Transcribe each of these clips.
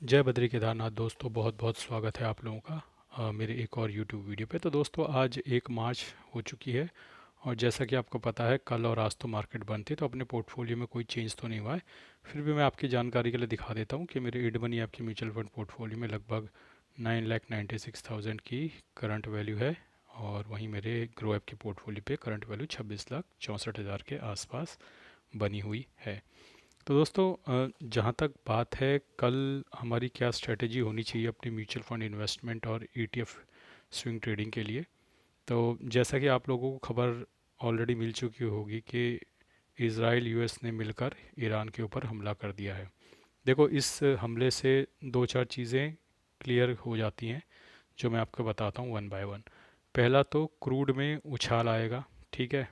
जय बद्री केदारनाथ दोस्तों, बहुत बहुत स्वागत है आप लोगों का मेरे एक और यूट्यूब वीडियो पे। तो दोस्तों आज 1 मार्च हो चुकी है और जैसा कि आपको पता है कल और आज तो मार्केट बंद थी, तो अपने पोर्टफोलियो में कोई चेंज तो नहीं हुआ है। फिर भी मैं आपकी जानकारी के लिए दिखा देता हूँ कि मेरे ईड मनी आपकी म्यूचुअल फंड पोर्टफोलियो में लगभग 9,96,000 की करंट वैल्यू है। और वहीं मेरे ग्रो ऐप के पोर्टफोलियो पे करंट वैल्यू 26,64,000 के आसपास बनी हुई है। तो दोस्तों जहाँ तक बात है कल हमारी क्या स्ट्रेटेजी होनी चाहिए अपनी म्यूचुअल फंड इन्वेस्टमेंट और ईटीएफ स्विंग ट्रेडिंग के लिए। तो जैसा कि आप लोगों को खबर ऑलरेडी मिल चुकी होगी कि इसराइल यूएस ने मिलकर ईरान के ऊपर हमला कर दिया है। देखो, इस हमले से दो चार चीज़ें क्लियर हो जाती हैं जो मैं आपको बताता हूँ वन बाय वन। पहला तो क्रूड में उछाल आएगा। ठीक है,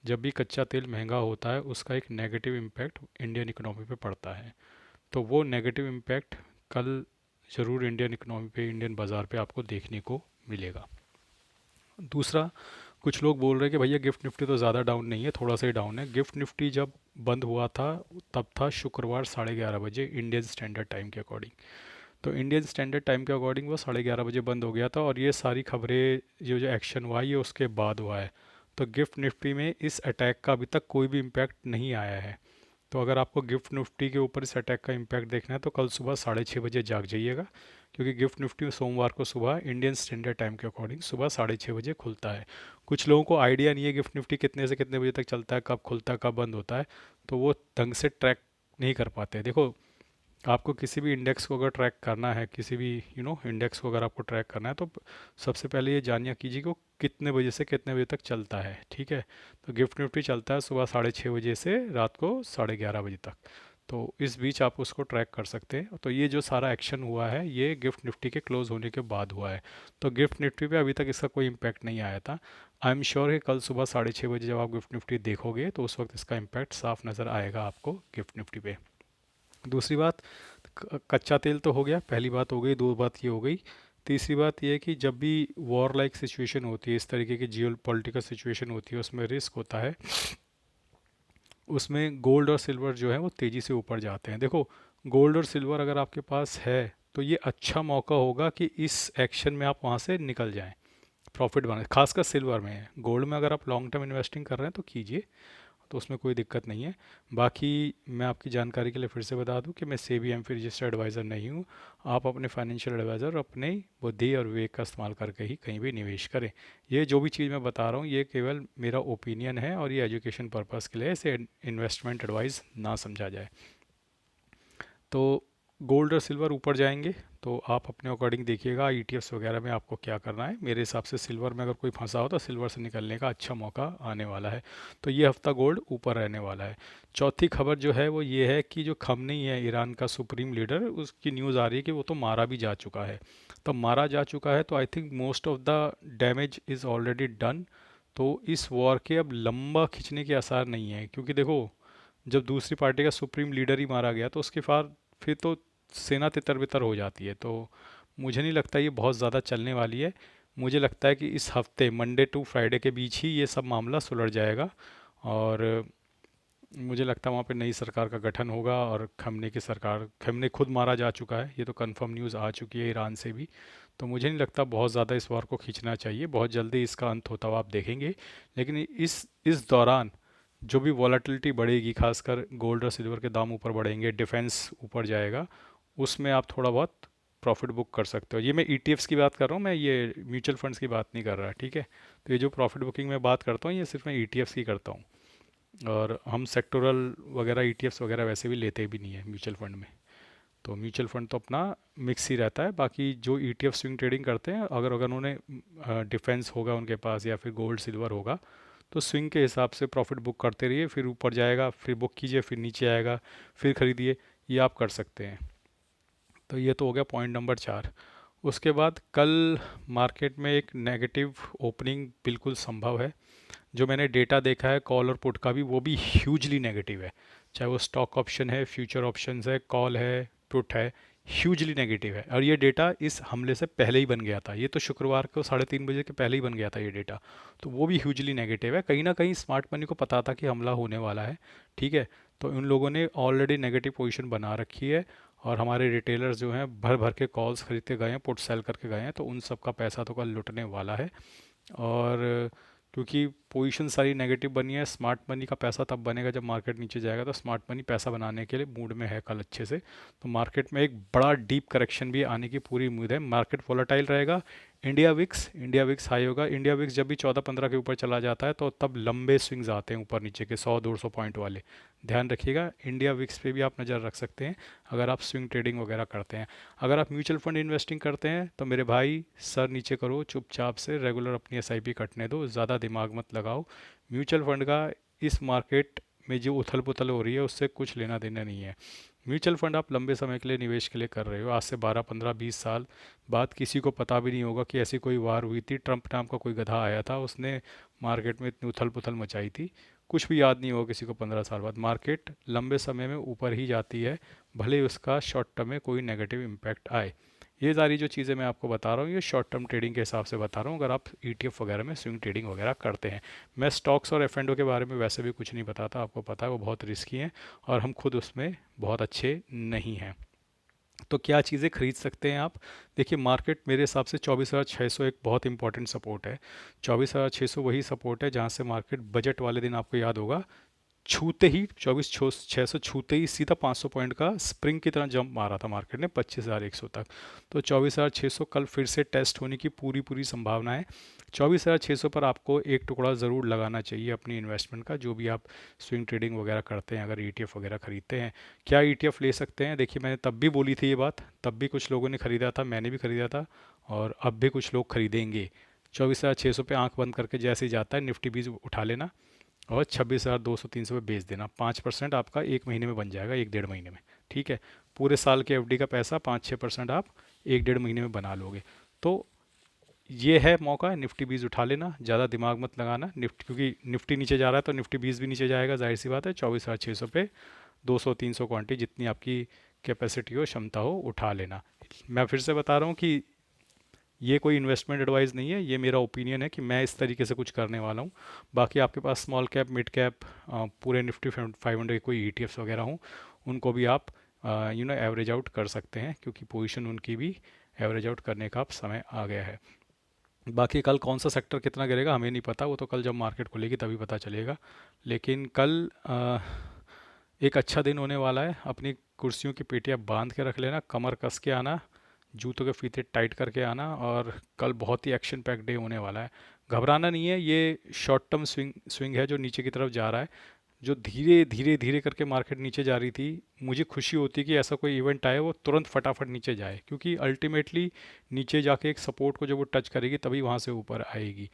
जब भी कच्चा तेल महंगा होता है उसका एक नेगेटिव इम्पैक्ट इंडियन इकोनॉमी पे पड़ता है। तो वो नेगेटिव इम्पैक्ट कल ज़रूर इंडियन इकोनॉमी पे, इंडियन बाज़ार पे आपको देखने को मिलेगा। दूसरा, कुछ लोग बोल रहे हैं कि भैया गिफ्ट निफ्टी तो ज़्यादा डाउन नहीं है, थोड़ा सा ही डाउन है। गिफ्ट निफ्टी जब बंद हुआ था तब था शुक्रवार 11:30 बजे इंडियन स्टैंडर्ड टाइम के अकॉर्डिंग। तो इंडियन स्टैंडर्ड टाइम के अकॉर्डिंग वो 11:30 बजे बंद हो गया था और ये सारी खबरें जो जो एक्शन हुआ ये उसके बाद हुआ है। तो गिफ्ट निफ्टी में इस अटैक का अभी तक कोई भी इम्पैक्ट नहीं आया है। तो अगर आपको गिफ्ट निफ्टी के ऊपर इस अटैक का इम्पैक्ट देखना है तो कल सुबह 6:30 बजे जाग जाइएगा, क्योंकि गिफ्ट निफ्टी सोमवार को सुबह इंडियन स्टैंडर्ड टाइम के अकॉर्डिंग सुबह 6:30 बजे खुलता है। कुछ लोगों को आइडिया नहीं है गिफ्ट निफ्टी कितने से कितने बजे तक चलता है, कब खुलता है कब बंद होता है, तो वो ढंग से ट्रैक नहीं कर पाते। देखो, आपको किसी भी इंडेक्स को अगर ट्रैक करना है, किसी भी इंडेक्स को अगर आपको ट्रैक करना है तो सबसे पहले ये जानिए कीजिए कि वो कितने बजे से कितने बजे तक चलता है। ठीक है, तो गिफ्ट निफ्टी चलता है सुबह 6:30 बजे से रात को 11:30 बजे तक। तो इस बीच आप उसको ट्रैक कर सकते हैं। तो ये जो सारा एक्शन हुआ है ये गिफ्ट निफ्टी के क्लोज होने के बाद हुआ है। तो गिफ्ट निफ्टी पे अभी तक इसका कोई इम्पैक्ट नहीं आया था। आई एम श्योर कि कल सुबह 6:30 बजे जब आप गिफ्ट निफ्टी देखोगे तो उस वक्त इसका इम्पैक्ट साफ नज़र आएगा आपको गिफ्ट निफ्टी पे। दूसरी बात, कच्चा तेल तो हो गया, पहली बात हो गई। दो बात ये हो गई। तीसरी बात ये है कि जब भी वॉर लाइक सिचुएशन होती है, इस तरीके की जियो पॉलिटिकल सिचुएशन होती है, उसमें रिस्क होता है, उसमें गोल्ड और सिल्वर जो है वो तेज़ी से ऊपर जाते हैं। देखो, गोल्ड और सिल्वर अगर आपके पास है तो ये अच्छा मौका होगा कि इस एक्शन में आप वहाँ से निकल जाएं, प्रॉफिट बना। खासकर सिल्वर में है, गोल्ड में अगर आप लॉन्ग टर्म इन्वेस्टिंग कर रहे हैं तो कीजिए, तो उसमें कोई दिक्कत नहीं है। बाकी मैं आपकी जानकारी के लिए फिर से बता दूं कि मैं सेबी एमफी रजिस्टर्ड एडवाइज़र नहीं हूं। आप अपने फाइनेंशियल एडवाइज़र अपने बुद्धि और विवेक का इस्तेमाल करके ही कहीं भी निवेश करें। ये जो भी चीज़ मैं बता रहा हूँ ये केवल मेरा ओपिनियन है और ये एजुकेशन पर्पज़ के लिए, इसे इन्वेस्टमेंट एडवाइस ना समझा जाए। तो गोल्ड और सिल्वर ऊपर जाएंगे तो आप अपने अकॉर्डिंग देखिएगा ईटीएफ्स वगैरह में आपको क्या करना है। मेरे हिसाब से सिल्वर में अगर कोई फंसा हो तो सिल्वर से निकलने का अच्छा मौका आने वाला है। तो ये हफ्ता गोल्ड ऊपर रहने वाला है। चौथी खबर जो है वो ये है कि जो खमनी है ईरान का सुप्रीम लीडर, उसकी न्यूज़ आ रही है कि वो तो मारा भी जा चुका है। तो मारा जा चुका है तो I think most of the damage is already done. तो इस वॉर के अब लंबा खिंचने के आसार नहीं है, क्योंकि देखो, जब दूसरी पार्टी का सुप्रीम लीडर ही मारा गया तो उसके फिर तो सेना तितर बितर हो जाती है। तो मुझे नहीं लगता ये बहुत ज़्यादा चलने वाली है। मुझे लगता है कि इस हफ्ते मंडे टू फ्राइडे के बीच ही ये सब मामला सुलझ जाएगा और मुझे लगता है वहाँ पे नई सरकार का गठन होगा और खमने खुद मारा जा चुका है, ये तो कंफर्म न्यूज़ आ चुकी है ईरान से भी। तो मुझे नहीं लगता बहुत ज़्यादा इस वार को खींचना चाहिए, बहुत जल्दी इसका अंत होता हुआ आप देखेंगे। लेकिन इस दौरान जो भी वॉलेटिलिटी बढ़ेगी, खासकर गोल्ड और सिल्वर के दाम ऊपर बढ़ेंगे, डिफेंस ऊपर जाएगा, उसमें आप थोड़ा बहुत प्रॉफिट बुक कर सकते हो। ये मैं ईटीएफ्स की बात कर रहा हूँ, मैं ये म्यूचुअल फंड्स की बात नहीं कर रहा। ठीक है, तो ये जो प्रॉफिट बुकिंग में बात करता हूँ ये सिर्फ मैं ईटीएफ्स की करता हूँ। और हम सेक्टोरल वगैरह ईटीएफ्स वगैरह वैसे भी लेते भी नहीं है म्यूचुअल फंड में। तो म्यूचुअल फंड तो अपना मिक्स ही रहता है। बाकी जो ईटीएफ स्विंग ट्रेडिंग करते हैं, अगर अगर उन्होंने डिफेंस होगा उनके पास या फिर गोल्ड सिल्वर होगा, तो स्विंग के हिसाब से प्रॉफिट बुक करते रहिए, फिर ऊपर जाएगा फिर बुक कीजिए, फिर नीचे आएगा फिर खरीदिए, ये आप कर सकते हैं। तो ये तो हो गया पॉइंट नंबर 4। उसके बाद कल मार्केट में एक नेगेटिव ओपनिंग बिल्कुल संभव है। जो मैंने डेटा देखा है कॉल और पुट का भी, वो भी ह्यूजली नेगेटिव है। चाहे वो स्टॉक ऑप्शन है, फ्यूचर ऑप्शंस है, कॉल है, पुट है, ह्यूजली नेगेटिव है। और ये डेटा इस हमले से पहले ही बन गया था, ये तो शुक्रवार को 3:30 बजे के पहले ही बन गया था ये डेटा। तो वो भी ह्यूजली नेगेटिव है। कहीं ना कहीं स्मार्ट मनी को पता था कि हमला होने वाला है। ठीक है, तो उन लोगों ने ऑलरेडी नेगेटिव पोजीशन बना रखी है और हमारे रिटेलर्स जो हैं भर भर के कॉल्स खरीद के गए हैं, पुट सेल करके गए हैं, तो उन सब का पैसा तो कल लुटने वाला है। और क्योंकि पोजीशन सारी नेगेटिव बनी है, स्मार्ट मनी का पैसा तब बनेगा जब मार्केट नीचे जाएगा, तो स्मार्ट मनी पैसा बनाने के लिए मूड में है कल अच्छे से। तो मार्केट में एक बड़ा डीप करेक्शन भी आने की पूरी उम्मीद है। मार्केट वॉलेटाइल रहेगा। इंडिया विक्स हाई होगा। इंडिया विक्स जब भी 14-15 के ऊपर चला जाता है तो तब लंबे स्विंग्स आते हैं ऊपर नीचे के, 100-200 पॉइंट वाले। ध्यान रखिएगा, इंडिया विक्स पे भी आप नज़र रख सकते हैं अगर आप स्विंग ट्रेडिंग वगैरह करते हैं। अगर आप म्यूचुअल फंड इन्वेस्टिंग करते हैं तो मेरे भाई सर नीचे करो, चुपचाप से रेगुलर अपनी एसआईपी कटने दो, ज़्यादा दिमाग मत लगाओ। म्यूचुअल फंड का इस मार्केट में जो उथल पुथल हो रही है उससे कुछ लेना देना नहीं है। म्यूचुअल फंड आप लंबे समय के लिए निवेश के लिए कर रहे हो। आज से 12-15-20 साल बाद किसी को पता भी नहीं होगा कि ऐसी कोई वार हुई थी, ट्रंप नाम का कोई गधा आया था, उसने मार्केट में इतनी उथल पुथल मचाई थी। कुछ भी याद नहीं होगा किसी को 15 साल बाद। मार्केट लंबे समय में ऊपर ही जाती है, भले ही उसका शॉर्ट टर्म में कोई नेगेटिव इम्पैक्ट आए। ये सारी जो चीज़ें मैं आपको बता रहा हूँ, ये शॉर्ट टर्म ट्रेडिंग के हिसाब से बता रहा हूँ, अगर आप ईटीएफ वगैरह में स्विंग ट्रेडिंग वगैरह करते हैं। मैं स्टॉक्स और एफ एंड ओ के बारे में वैसे भी कुछ नहीं बताता, आपको पता है वो बहुत रिस्की हैं और हम खुद उसमें बहुत अच्छे नहीं हैं। तो क्या चीज़ें खरीद सकते हैं आप? देखिए, मार्केट मेरे हिसाब से 24,600 एक बहुत इंपॉर्टेंट सपोर्ट है। 24,600 वही सपोर्ट है जहाँ से मार्केट बजट वाले दिन आपको याद होगा छूते ही 24,600 छूते ही सीधा 500 पॉइंट का स्प्रिंग की तरह जंप मारा था मार्केट ने 25,100 तक। तो 24,600 कल फिर से टेस्ट होने की पूरी पूरी संभावना है। 24,600 पर आपको एक टुकड़ा ज़रूर लगाना चाहिए अपनी इन्वेस्टमेंट का, जो भी आप स्विंग ट्रेडिंग वगैरह करते हैं। अगर ईटीएफ वगैरह खरीदते हैं, क्या ईटीएफ ले सकते हैं? देखिए, मैंने तब भी बोली थी ये बात, तब भी कुछ लोगों ने ख़रीदा था, मैंने भी ख़रीदा था, और अब भी कुछ लोग खरीदेंगे। 24,600 पे आंख बंद करके जैसे ही जाता है निफ्टी बीज उठा लेना और 26,200-300 पे बेच देना। 5% आपका एक महीने में बन जाएगा, 1-1.5 महीने में। ठीक है, पूरे साल के एफडी का पैसा 5-6% आप 1-1.5 महीने में बना लोगे। तो ये है मौका, निफ्टी बीज उठा लेना, ज़्यादा दिमाग मत लगाना। निफ्टी, क्योंकि निफ्टी नीचे जा रहा है तो निफ्टी बीज भी नीचे जाएगा, जाहिर सी बात है। 24,600 पे 200-300 क्वांटिटी जितनी आपकी कैपेसिटी हो, क्षमता हो, उठा लेना। मैं फिर से बता रहा हूँ कि ये कोई इन्वेस्टमेंट एडवाइस नहीं है, ये मेरा ओपिनियन है कि मैं इस तरीके से कुछ करने वाला हूँ। बाकी आपके पास स्मॉल कैप, मिड कैप, पूरे निफ्टी 500 के कोई ईटीएफ्स वगैरह हों, उनको भी आप एवरेज आउट कर सकते हैं, क्योंकि पोजीशन उनकी भी एवरेज आउट करने का अब समय आ गया है। बाकी कल कौन सा सेक्टर कितना गिरेगा हमें नहीं पता, वो तो कल जब मार्केट खुलेगी तभी पता चलेगा। लेकिन कल एक अच्छा दिन होने वाला है। अपनी कुर्सियों की पेटियाँ बांध के रख लेना, कमर कस के आना, जूतों के फीते टाइट करके आना, और कल बहुत ही एक्शन पैक डे होने वाला है। घबराना नहीं है, ये शॉर्ट टर्म स्विंग है जो नीचे की तरफ जा रहा है। जो धीरे धीरे धीरे करके मार्केट नीचे जा रही थी, मुझे खुशी होती कि ऐसा कोई इवेंट आए वो तुरंत फटाफट नीचे जाए, क्योंकि अल्टीमेटली नीचे जाके एक सपोर्ट को जब वो टच करेगी तभी वहाँ से ऊपर आएगी।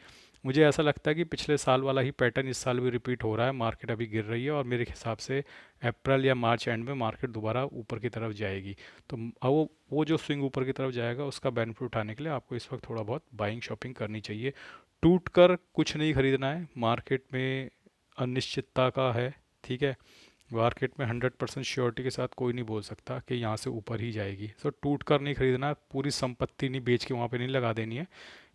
मुझे ऐसा लगता है कि पिछले साल वाला ही पैटर्न इस साल भी रिपीट हो रहा है। मार्केट अभी गिर रही है और मेरे हिसाब से अप्रैल या मार्च एंड में मार्केट दोबारा ऊपर की तरफ जाएगी। तो वो जो स्विंग ऊपर की तरफ जाएगा उसका बेनिफिट उठाने के लिए आपको इस वक्त थोड़ा बहुत बाइंग शॉपिंग करनी चाहिए। टूट कर कुछ नहीं खरीदना है। मार्केट में अनिश्चितता का है, ठीक है। मार्केट में 100% श्योरिटी के साथ कोई नहीं बोल सकता कि यहाँ से ऊपर ही जाएगी। तो टूट कर नहीं खरीदना, पूरी संपत्ति नहीं बेच के वहाँ पे नहीं लगा देनी है।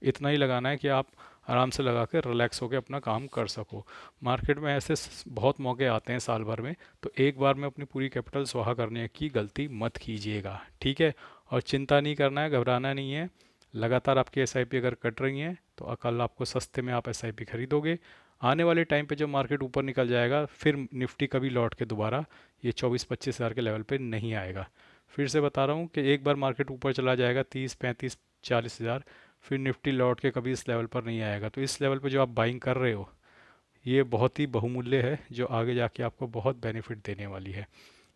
इतना ही लगाना है कि आप आराम से लगा के रिलैक्स होकर अपना काम कर सको। मार्केट में ऐसे बहुत मौके आते हैं साल भर में, तो एक बार में अपनी पूरी कैपिटल स्वाहा करने की गलती मत कीजिएगा, ठीक है। और चिंता नहीं करना है, घबराना नहीं है। लगातार आपकी एसआईपी अगर कट रही हैं तो कल आपको सस्ते में आप एसआईपी खरीदोगे। आने वाले टाइम पे जब मार्केट ऊपर निकल जाएगा, फिर निफ्टी कभी लौट के दोबारा ये 24-25 हज़ार के लेवल पे नहीं आएगा। फिर से बता रहा हूँ कि एक बार मार्केट ऊपर चला जाएगा 30-35-40 हज़ार, फिर निफ्टी लौट के कभी इस लेवल पर नहीं आएगा। तो इस लेवल पे जो आप बाइंग कर रहे हो, ये बहुत ही बहुमूल्य है, जो आगे जाके आपको बहुत बेनिफिट देने वाली है।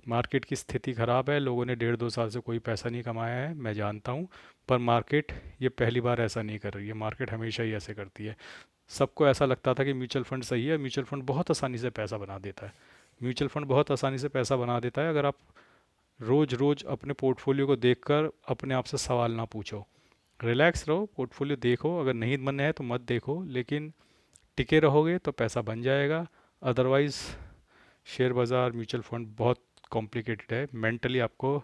मार्केट की स्थिति ख़राब है, लोगों ने 1.5-2 साल से कोई पैसा नहीं कमाया है, मैं जानता हूँ। पर मार्केट ये पहली बार ऐसा नहीं कर रही है, मार्केट हमेशा ही ऐसे करती है। सबको ऐसा लगता था कि म्यूचुअल फंड सही है, म्यूचुअल फंड बहुत आसानी से पैसा बना देता है। म्यूचुअल फंड बहुत आसानी से पैसा बना देता है, अगर आप रोज़ रोज़ अपने पोर्टफोलियो को देखकर अपने आप से सवाल ना पूछो। रिलैक्स रहो, पोर्टफोलियो देखो, अगर नहीं मन है तो मत देखो, लेकिन टिके रहोगे तो पैसा बन जाएगा। अदरवाइज़ शेयर बाज़ार, म्यूचुअल फंड बहुत कॉम्प्लिकेटेड है, मेंटली आपको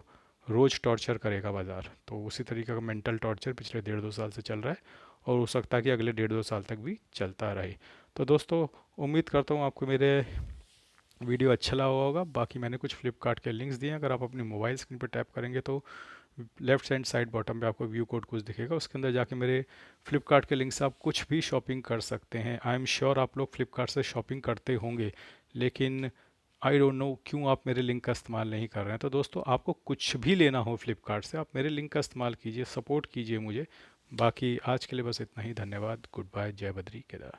रोज़ टॉर्चर करेगा बाज़ार। तो उसी तरीके का मेंटल टॉर्चर पिछले 1.5-2 साल से चल रहा है, और हो सकता है कि अगले 1.5-2 साल तक भी चलता रहे। तो दोस्तों, उम्मीद करता हूँ आपको मेरे वीडियो अच्छा लगा होगा। बाकी मैंने कुछ फ्लिपकार्ट के लिंक्स दिए हैं, अगर आप अपनी मोबाइल स्क्रीन पर टैप करेंगे तो लेफ्ट हैंड साइड बॉटम पे आपको व्यू कोड कुछ दिखेगा, उसके अंदर जाके मेरे फ्लिपकार्ट के लिंक से आप कुछ भी शॉपिंग कर सकते हैं। आई एम श्योर आप लोग फ्लिपकार्ट से शॉपिंग करते होंगे, लेकिन आई डोंट नो क्यों आप मेरे लिंक का इस्तेमाल नहीं कर रहे हैं। तो दोस्तों, आपको कुछ भी लेना हो फ्लिपकार्ट से, आप मेरे लिंक का इस्तेमाल कीजिए, सपोर्ट कीजिए मुझे। बाकी आज के लिए बस इतना ही। धन्यवाद। Good bye. जय बद्री केदार।